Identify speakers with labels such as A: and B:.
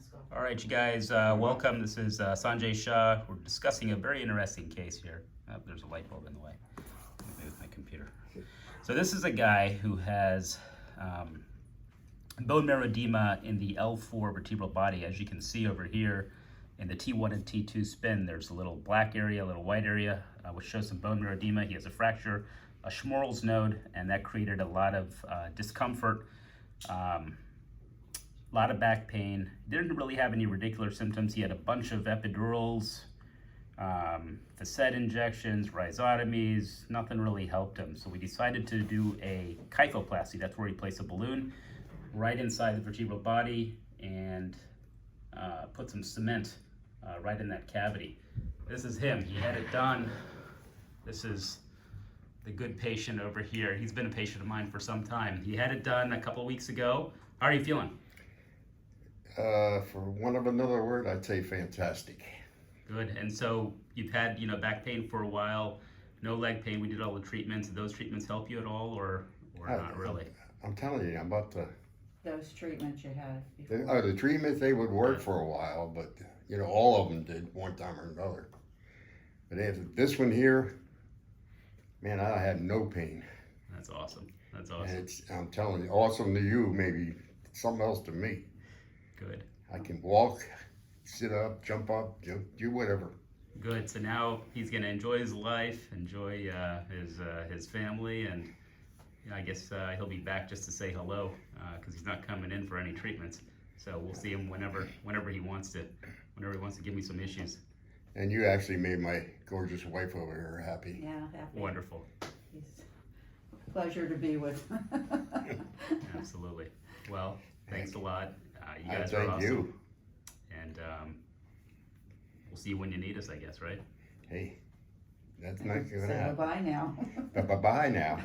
A: mask off.
B: All right, you guys, welcome. This is Sanjay, Shah. We're discussing a very interesting case here. Oh, there's a light bulb in the way. Maybe with my computer. So this is a guy who has bone marrow edema in the L4 vertebral body. As you can see over here in the T1 and T2 spin, there's a little black area, a little white area, which shows some bone marrow edema. He has a fracture, a Schmorl's node, and that created a lot of discomfort. A lot of back pain. Didn't really have any radicular symptoms. He had a bunch of epidurals, facet injections, rhizotomies. Nothing really helped him. So we decided to do a kyphoplasty. That's where he placed a balloon right inside the vertebral body and put some cement right in that cavity. This is him. He had it done. This is the good patient over here. He's been a patient of mine for some time. He had it done a couple of weeks ago. How are you feeling?
C: For want of another word, I'd say fantastic.
B: Good. And so you've had, back pain for a while, no leg pain. We did all the treatments. Did those treatments help you at all, or not really?
C: I'm telling you, I'm about to.
A: Those treatments you had before.
C: The treatments, they would work for a while, but all of them did one time or another. But after this one here, man, I had no pain.
B: That's awesome. That's awesome.
C: And I'm telling you, awesome to you, maybe something else to me.
B: Good.
C: I can walk, sit up, jump up, do whatever.
B: Good. So now he's going to enjoy his life, enjoy his family, and I guess he'll be back just to say hello because he's not coming in for any treatments. So we'll see him whenever he wants to give me some issues.
C: And you actually made my gorgeous wife over here happy.
A: Yeah, happy.
B: Wonderful.
A: He's a pleasure to be with.
B: Absolutely. Well, thanks a lot. You
C: I
B: guys are
C: thank
B: awesome.
C: you.
B: And we'll see you when you need us, I guess, right?
C: Hey, that's not going to
A: Say
C: happen.
A: bye-bye now.
C: Bye-bye now.